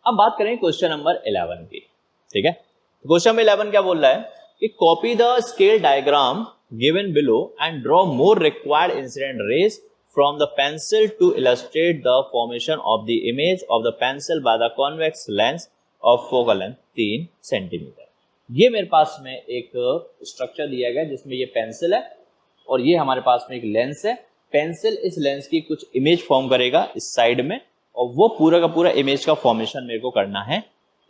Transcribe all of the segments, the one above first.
अब बात करें क्वेश्चन नंबर 11 की। ठीक है, क्वेश्चन नंबर 11 क्या बोल रहा है कि copy the scale diagram given below and draw more required incident rays from the pencil to illustrate the formation of the image of the pencil by the convex lens of focal length 3 centimetre. ये मेरे पास में एक structure दिया गया जिसमें ये pencil है और ये हमारे पास में एक लेंस है। पेंसिल इस लेंस की कुछ इमेज फॉर्म करेगा इस साइड में और वो पूरा का पूरा इमेज का फॉर्मेशन मेरे को करना है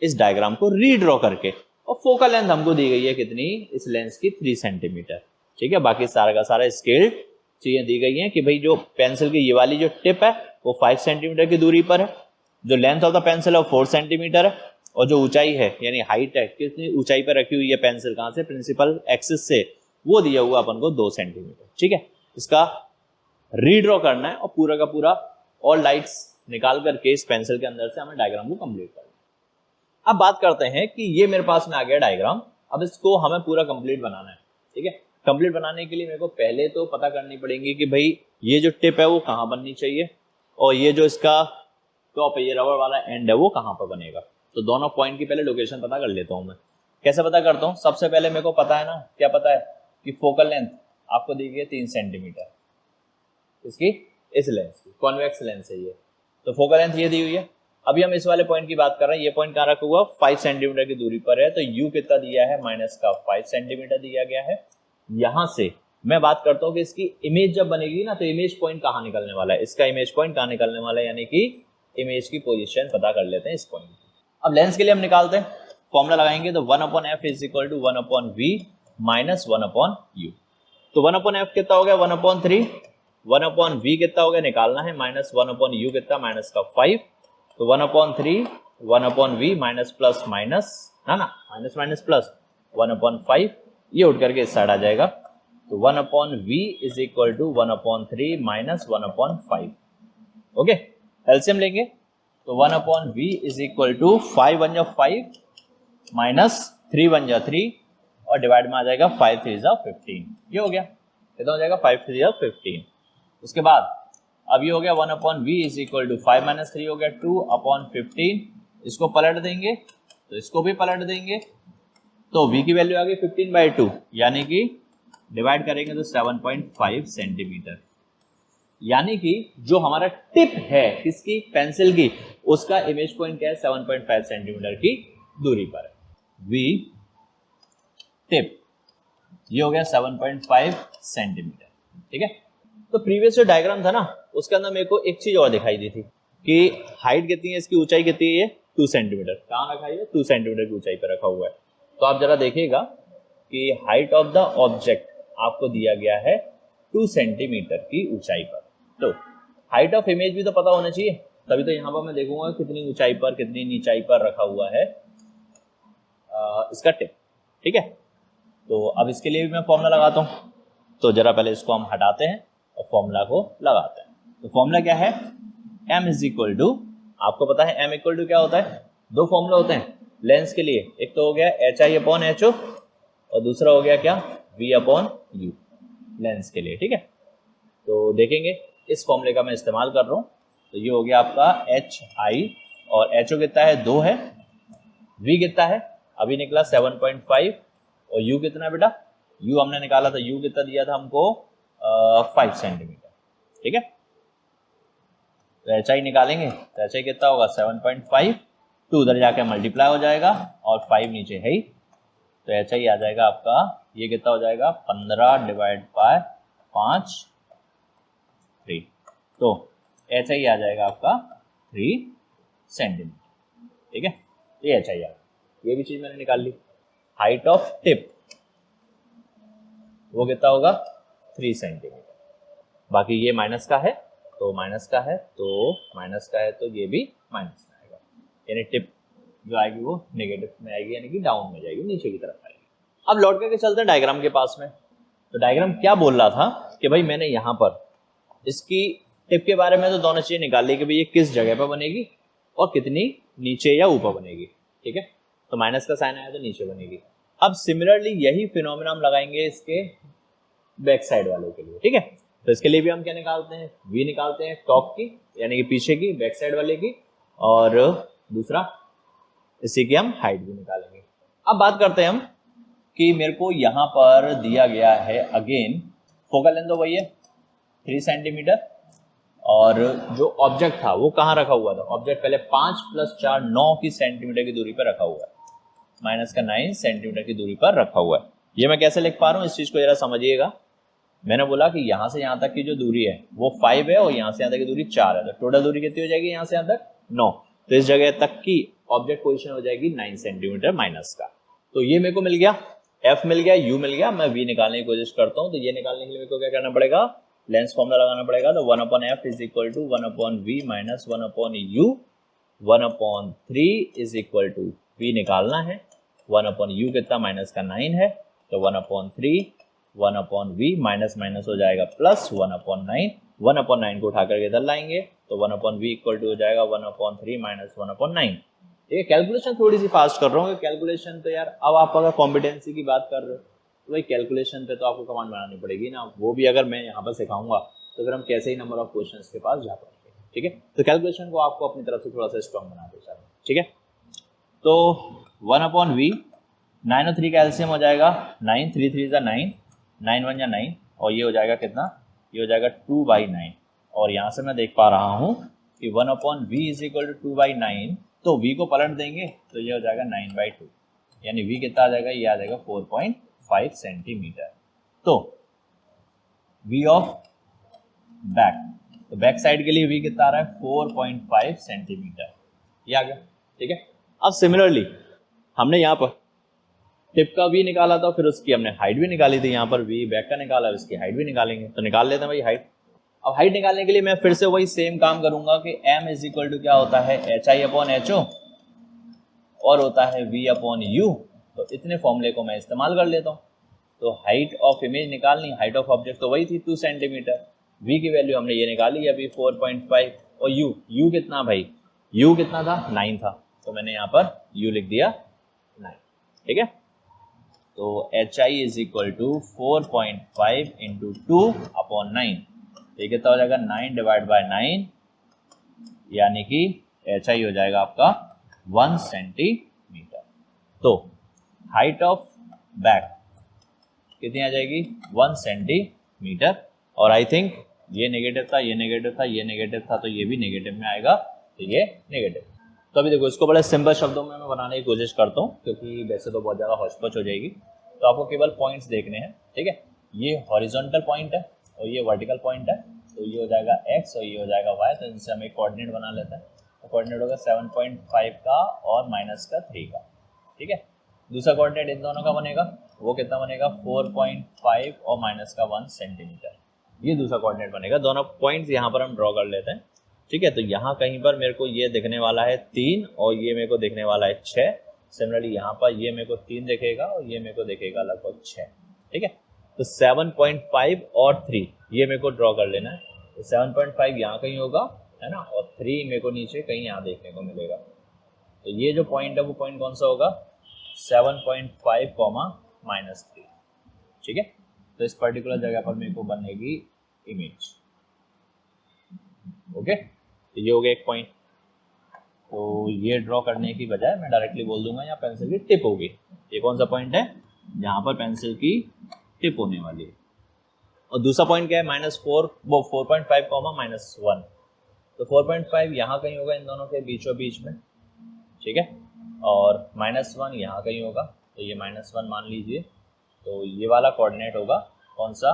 इस डायग्राम को रीड्रॉ करके। और फोकल लेंथ हमको दी गई है कितनी, इस लेंस की 3 सेंटीमीटर। ठीक है, बाकी सारा का सारा स्केल चीजें दी गई हैं कि भाई जो पेंसिल की ये वाली जो टिप है वो 5 सेंटीमीटर की दूरी पर है, जो लेंथ ऑफ द पेंसिल है 4 सेंटीमीटर है और जो ऊंचाई है यानी हाइट है कितनी ऊंचाई पर रखी हुई है पेंसिल कहां से, प्रिंसिपल एक्सिस से, वो दिया हुआ अपन को 2 सेंटीमीटर। ठीक है, इसका रीड्रॉ करना है और पूरा का पूरा ऑल लाइट्स निकाल करके इस पेंसिल के अंदर से हमें डायग्राम को कंप्लीट करना है। अब बात करते हैं कि ये मेरे पास में आ गया डायग्राम, अब इसको हमें पूरा कंप्लीट बनाना है। ठीक है, कंप्लीट बनाने के लिए मेरे को पहले तो पता करनी पड़ेगी कि भाई ये जो टिप है वो कहाँ बननी चाहिए और ये जो इसका टॉप है, ये रबर वाला एंड है, वो कहाँ पर बनेगा। तो दोनों पॉइंट की पहले लोकेशन पता कर लेता हूँ मैं। कैसे पता करता हूँ, सबसे पहले मेरे को पता है ना, क्या पता है कि फोकल लेंथ आपको दी गई है 3 सेंटीमीटर इसकी, इस लेंस की, कॉन्वेक्स लेंस है ये, तो फोकल लेंथ ये दी हुई है। अभी हम इस वाले पॉइंट की बात कर रहे हैं, ये पॉइंट कहाँ रखा हुआ, 5 सेंटीमीटर की दूरी पर है, तो यू कितना दिया है, -5 सेंटीमीटर दिया गया है। यहां से मैं बात करता हूँ कि इसकी इमेज जब बनेगी ना, तो इमेज पॉइंट कहाँ निकलने वाला है, इसका इमेज पॉइंट कहाँ निकलने वाला है, यानी कि इमेज की पोजीशन पता कर लेते हैं इस पॉइंट की। अब लेंस के लिए हम निकालते हैं, फॉर्मूला लगाएंगे तो 1/f = 1/v - 1/u। तो 1/f कितना हो गया, 1/3, 1/v कितना हो गया निकालना है, -1/u कितना, -5, तो 1/3 1/v माइनस प्लस माइनस है ना, माइनस माइनस प्लस 1/5, ये उठ करके इस साइड आ जाएगा। तो 1/v = 1/3 - 1/5। ओके, एलसीएम लेंगे तो 1/v = 5 1 जा 5 माइनस 3 1 जा 3 और डिवाइड में आ जाएगा 5 3 जा 15। ये हो गया, कितना हो जाएगा, 5 3 जा 15। उसके बाद अब ये हो गया 1/v = 5 - 3 हो गया 2/15। इसको पलट देंगे तो इसको भी पलट देंगे, तो v की वैल्यू आ गई 15/2, यानी कि डिवाइड करेंगे तो 7.5 सेंटीमीटर। यानी कि जो हमारा टिप है किसकी, पेंसिल की, उसका इमेज पॉइंट क्या है, 7.5 सेंटीमीटर की दूरी पर है। v टिप ये हो गया 7.5 सेंटीमीटर। ठीक है, तो प्रीवियस जो डायग्राम था ना उसके अंदर मेरे को एक चीज और दिखाई दी थी कि हाइट कितनी है, इसकी ऊंचाई कितनी है, 2 सेंटीमीटर। कहाँ रखा है, 2 सेंटीमीटर की ऊंचाई पर रखा हुआ है। तो आप जरा देखिएगा कि हाइट ऑफ द ऑब्जेक्ट आपको दिया गया है 2 सेंटीमीटर की ऊंचाई पर। तो हाइट ऑफ इमेज भी तो पता होना चाहिए, तभी तो यहाँ पर मैं देखूंगा कितनी ऊंचाई पर कितनी नीचाई पर रखा हुआ है इसका टिप। ठीक है, तो अब इसके लिए भी मैं फॉर्मूला लगाता हूँ। तो जरा पहले इसको हम हटाते हैं और फॉर्मूला को लगाते हैं। तो फॉर्मूला क्या है, m = आपको पता है m = क्या होता है, दो फॉर्मूला होते हैं लेंस के लिए, एक तो हो गया HI/HO और दूसरा हो गया क्या, V/U लेंस के लिए। ठीक है, तो देखेंगे इस फॉर्मूले का मैं इस्तेमाल कर रहा हूँ। तो ये हो गया आपका HI और HO कितना है, 2 है, V कितना है अभी निकला 7.5 और U कितना है बेटा, U हमने निकाला था, U कितना दिया था हमको 5 सेंटीमीटर। ठीक है, तो HI निकालेंगे तो HI कितना होगा 7.5, 2 उधर जाके मल्टीप्लाई हो जाएगा और 5 नीचे है ही, तो HI आ जाएगा आपका, ये कितना हो जाएगा 15/5 3, तो HI आ जाएगा आपका 3 सेंटीमीटर। ठीक है, ये HI आ गया, ये भी चीज मैंने निकाल ली। हाइट ऑफ टिप वो कितना होगा 3 सेंटीमीटर, बाकी ये माइनस का है तो माइनस का है, तो माइनस का है तो ये भी माइनस में आएगा, यानी टिप जो आएगी वो नेगेटिव में आएगी, यानी कि डाउन में जाएगी, नीचे की तरफ आएगी। अब लौट करके चलते हैं डायग्राम के पास में। तो डायग्राम क्या बोल रहा था कि भाई मैंने यहाँ पर इसकी टिप के बारे में तो दोनों चीजें निकाल ली कि भाई ये किस जगह पर बनेगी और कितनी नीचे या ऊपर बनेगी। ठीक है, तो माइनस का साइन आया तो नीचे बनेगी। अब सिमिलरली यही फिनोमेना हम लगाएंगे इसके बैक साइड वाले के लिए। ठीक है, तो इसके लिए भी हम क्या निकालते हैं, v निकालते हैं टॉप की, यानी कि पीछे की बैक साइड वाले की, और दूसरा इसी की हम हाइट भी निकालेंगे। अब बात करते हैं हम कि मेरे को यहाँ पर दिया गया है अगेन फोकल लेंथ तो वही है 3 सेंटीमीटर, और जो ऑब्जेक्ट था वो कहाँ रखा हुआ था, ऑब्जेक्ट पहले 5 + 4 9 की सेंटीमीटर की दूरी पर रखा हुआ है, माइनस का 9 सेंटीमीटर की दूरी पर रखा हुआ है। ये मैं कैसे लिख पा रहा हूँ इस चीज को जरा समझिएगा। मैंने बोला कि यहाँ से यहाँ तक की जो दूरी है वो 5 है और यहाँ से यहाँ तक की दूरी 4 है, तो टोटल दूरी कितनी हो जाएगी यहाँ से यहाँ तक 9, तो इस जगह तक की ऑब्जेक्ट पोजीशन हो जाएगी 9 सेंटीमीटर माइनस का। तो ये मेरे को मिल गया, एफ मिल गया, यू मिल गया। मैं वी निकालने की कोशिश करता हूँ, तो ये निकालने के लिए मेरे को क्या करना पड़ेगा, लेंस फॉर्मूला लगाना पड़ेगा। तो 1/f is equal to 1/v minus 1/u, 1/3 is equal to v निकालना है, 1/u कितना माइनस का 9 है, तो 1/3 1/v माइनस माइनस हो जाएगा प्लस 1/9, 1/9 को उठा करके इधर लाएंगे तो 1/v इक्वल टू हो जाएगा 1/3 माइनस 1/9। ये कैलकुलेशन थोड़ी सी फास्ट कर रहा हूँ, कैलकुलेशन तो यार अब आप अगर कॉम्पिटेंसी की बात कर रहे हो तो भाई कैलकुलेशन पे तो आपको कमांड बनानी पड़ेगी ना, वो भी अगर मैं यहाँ पर सिखाऊंगा तो फिर हम कैसे ही नंबर ऑफ क्वेश्चंस के पास जा पाएंगे। ठीक है, तो कैलकुलेशन को आपको अपनी तरफ से थोड़ा सा स्ट्रॉन्ग बनाते चलो। ठीक है, तो 1/v 9 और 3 का एलसीएम हो जाएगा 9, 3 3 जा 9, 9 1 या 9, और ये हो जाएगा कितना, ये हो जाएगा 2/9। और यहाँ से मैं देख पा रहा हूँ कि 1/v इज इक्वल टू 2/9, तो v को पलट देंगे तो ये हो जाएगा 9/2, यानी v कितना आ जाएगा, ये आ जाएगा 4.5 सेंटीमीटर। तो v ऑफ बैक, तो बैक साइड के लिए v कितना आ रहा है 4.5 सेंटीमीटर, ये आ गया। ठीक है, अब सिमिलरली हमने यहाँ पर टिप का v निकाला था, फिर उसकी हमने हाइट भी निकाली थी, यहाँ पर v बैक का निकाला, उसकी हाइट भी निकालेंगे, तो निकाल लेते हैं भाई हाइट। अब हाइट निकालने के लिए मैं फिर से वही सेम काम करूंगा कि m इज इक्वल टू क्या होता है HI/HO और होता है V/U, तो इतने फॉर्मूले को मैं इस्तेमाल कर लेता हूँ। तो हाइट ऑफ इमेज निकालनी, हाइट ऑफ ऑब्जेक्ट तो वही थी 2 सेंटीमीटर, v की वैल्यू हमने ये निकाली अभी 4.5, और u कितना भाई, u कितना था 9 था, तो मैंने यहाँ पर u लिख दिया 9। ठीक है, तो HI is equal to 4.5 into 2/9, ये कितना हो जाएगा 9/9, यानी कि HI हो जाएगा आपका 1 सेंटीमीटर। तो हाइट ऑफ बैक कितनी आ जाएगी 1 सेंटीमीटर, और आई थिंक ये नेगेटिव था, ये नेगेटिव था, ये नेगेटिव था, तो ये भी नेगेटिव में आएगा, तो ये नेगेटिव। तो अभी देखो इसको बड़े सिंपल शब्दों में मैं बनाने की कोशिश करता हूँ, क्योंकि वैसे तो बहुत ज़्यादा हौच-पौच हो जाएगी। तो आपको केवल पॉइंट्स देखने हैं। ठीक है, ये हॉरिजॉन्टल पॉइंट है और ये वर्टिकल पॉइंट है, तो ये हो जाएगा x और ये हो जाएगा y, तो इनसे हम एक कोऑर्डिनेट बना लेते हैं। तो कोऑर्डिनेट होगा 7.5 का और माइनस का 3 का। ठीक है, दूसरा कोऑर्डिनेट इन दोनों का बनेगा, वो कितना बनेगा 4.5 और माइनस का 1 सेंटीमीटर, ये दूसरा कोऑर्डिनेट बनेगा। दोनों पॉइंट्स यहाँ पर हम ड्रॉ कर लेते हैं। ठीक है, तो यहाँ कहीं पर मेरे को ये दिखने वाला है 3 और ये मेरे को दिखने वाला है 6। सिमिलरली यहाँ पर ये मेरे को 3 दिखेगा और ये मेरे को दिखेगा लगभग 6। ठीक है, तो 7.5 और 3 ये मेरे को ड्रॉ कर लेना है। तो 7.5 यहाँ कहीं होगा, है ना, और 3 मेरे को नीचे कहीं यहाँ देखने को मिलेगा। तो ये जो पॉइंट है वो पॉइंट कौन सा होगा 7.5 -3। ठीक है, तो इस पर्टिकुलर जगह पर मेरे को बनेगी इमेज। ओके, तो ये हो गया एक पॉइंट। तो ये ड्रॉ करने की बजाय मैं डायरेक्टली बोल दूंगा यहाँ पेंसिल की टिप होगी। ये कौन सा पॉइंट है जहाँ पर पेंसिल की टिप होने वाली है। और दूसरा पॉइंट क्या है -4, वो 4.5 -1, तो 4.5 यहाँ कहीं होगा इन दोनों के बीचों बीच में। ठीक है, और -1 यहाँ कहीं होगा, तो ये -1 मान लीजिए। तो ये वाला कोऑर्डिनेट होगा कौन सा,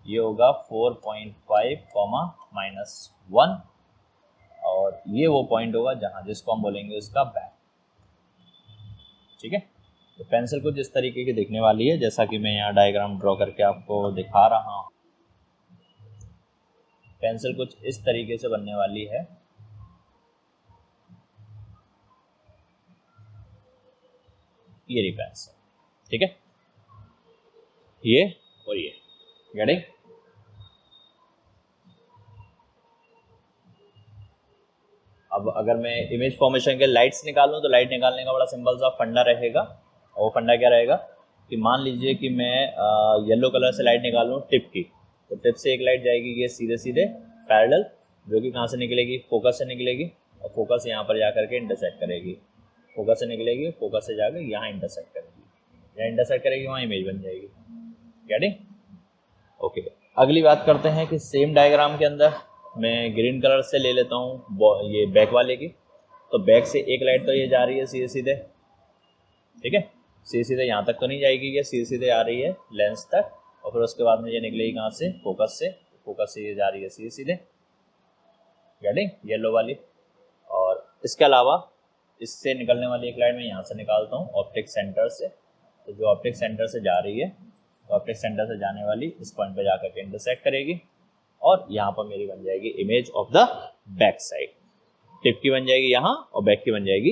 ये होगा 4.5 -1, और ये वो पॉइंट होगा जहां जिसको हम बोलेंगे उसका बैक। ठीक है, तो पेंसिल कुछ इस तरीके की दिखने वाली है, जैसा कि मैं यहाँ डायग्राम ड्रॉ करके आपको दिखा रहा हूँ। पेंसिल कुछ इस तरीके से बनने वाली है। ये रही पेंसिल। ठीक है, ये और ये गेटिंग। अब अगर मैं इमेज फॉर्मेशन के लाइट्स निकालूं तो लाइट निकालने का बड़ा सिंपल सा फंडा रहेगा, और वो फंडा क्या रहेगा कि मान लीजिए कि मैं येलो कलर से लाइट निकालूं टिप की, तो टिप से एक लाइट जाएगी ये सीधे सीधे पैरेलल, जो कि कहाँ से निकलेगी, फोकस से निकलेगी, और फोकस यहाँ पर जाकर के इंटरसेक्ट करेगी। फोकस से निकलेगी, फोकस से जाकर यहाँ इंटरसेक्ट करेगी, यहाँ इंटरसेक्ट करेगी, वहाँ इमेज बन जाएगी। गेटिंग? ओके, अगली बात करते हैं कि सेम डायग्राम के अंदर मैं ग्रीन कलर से ले लेता हूँ ये बैक वाले की। तो बैक से एक लाइट तो ये जा रही है सीधे सीधे, ठीक है, सीधे सीधे यहाँ तक तो नहीं जाएगी, ये सीधे सीधे आ रही है लेंस तक, और फिर उसके बाद में ये निकलेगी कहाँ से, फोकस से, फोकस से ये जा रही है सीधे सीधे। गेटिंग? येलो वाली। और इसके अलावा इससे निकलने वाली एक लाइट मैं यहाँ से निकालता हूँ ऑप्टिक सेंटर से। तो जो ऑप्टिक सेंटर से जा रही है, तो ऑप्टिक सेंटर से जाने वाली इस पॉइंट पे जाकर के इंटरसेक्ट करेगी, और यहाँ पर मेरी बन जाएगी image of the back side. Tip की बन जाएगी यहाँ और बैक की बन जाएगी।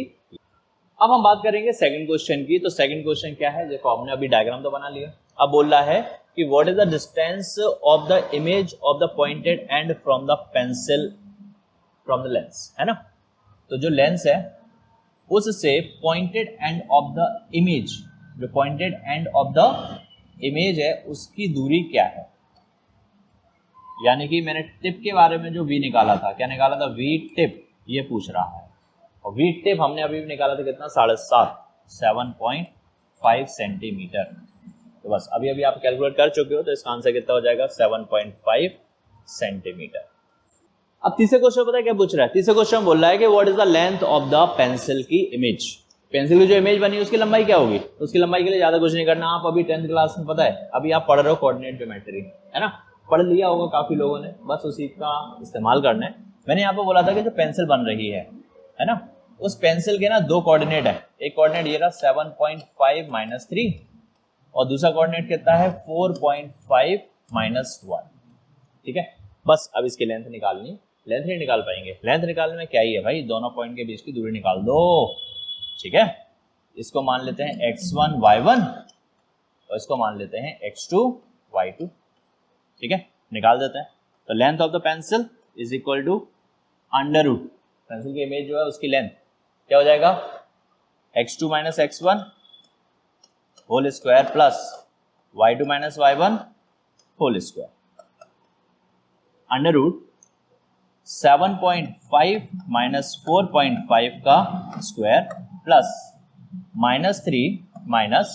अब हम बात करेंगे सेकंड क्वेश्चन की। तो सेकंड क्वेश्चन क्या है, देखो हमने अभी डायग्राम तो बना लिया। अब बोल रहा है कि what is the distance of the image of the pointed end from the pencil from the lens, है ना। तो जो लेंस है उससे pointed end of the image, जो pointed end of the image है उसकी दूरी क्या है। यानी कि मैंने टिप के बारे में जो वी निकाला था, क्या निकाला था, वी टिप, ये पूछ रहा है। और वी टिप हमने अभी भी निकाला था कितना, 7.5 सेंटीमीटर। तो बस अभी अभी आप कैलकुलेट कर चुके हो, तो इसका आंसर कितना हो जाएगा, 7.5 सेंटीमीटर। अब तीसरे क्वेश्चन पता है क्या पूछ रहा है, तीसरे क्वेश्चन बोल रहा है कि what is the length of the pencil की इमेज। पेंसिल की जो इमेज बनी उसकी लंबाई क्या होगी। तो उसकी लंबाई के लिए ज्यादा कुछ नहीं करना, आप अभी 10th क्लास में पता है, अभी आप पढ़ रहे हो कोऑर्डिनेट ज्योमेट्री, है ना, पढ़ लिया होगा काफी लोगों ने, बस उसी का इस्तेमाल करना है। मैंने यहाँ पे बोला था कि जो पेंसिल बन रही है ना, उस पेंसिल के ना दो कोऑर्डिनेट है। एक कोऑर्डिनेट ये रहा 7.5 - 3, और दूसरा कोऑर्डिनेट कितना है 4.5 - 1, ठीक है। बस अब इसकी लेंथ निकालनी, लेंथ नहीं निकाल पाएंगे, लेंथ निकालने में क्या ही है भाई, दोनों पॉइंट के बीच की दूरी निकाल दो, ठीक है। इसको मान लेते हैं x1 y1 और इसको मान लेते हैं x2 y2, ठीक है, निकाल देते हैं। तो length of the pencil is equal to under root, pencil की इमेज जो है उसकी लेंथ क्या हो जाएगा, x2 - x1 whole square plus y2 - y1 whole square, under root 7.5 - 4.5 का स्क्वायर प्लस -3 माइनस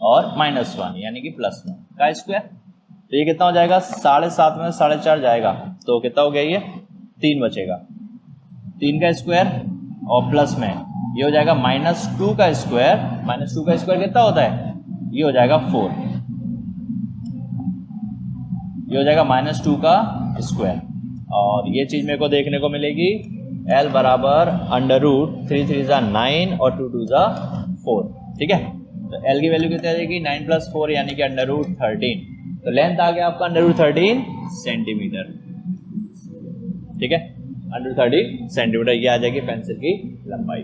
और -1 यानी कि +1 का स्क्वायर। तो ये कितना हो जाएगा, 7.5 में 4.5 जाएगा, तो कितना हो गया, ये 3 बचेगा, 3 का स्क्वायर और प्लस में ये हो जाएगा -2 का स्क्वायर, -2 का स्क्वायर कितना होता है, ये हो जाएगा 4, ये हो जाएगा -2 का स्क्वायर। और ये चीज मेरे को देखने को मिलेगी L बराबर अंडर रूट 3 3 = 9 और 2 2 = 4, ठीक है। तो L की वैल्यू कितनी आ जाएगी, 9 + 4 यानी कि अंडर रूट 13। तो लेंथ आ गया आपका अंडर रूट 13 सेंटीमीटर, ठीक है, अंडर 13 सेंटीमीटर ये आ जाएगी पेंसिल की लंबाई।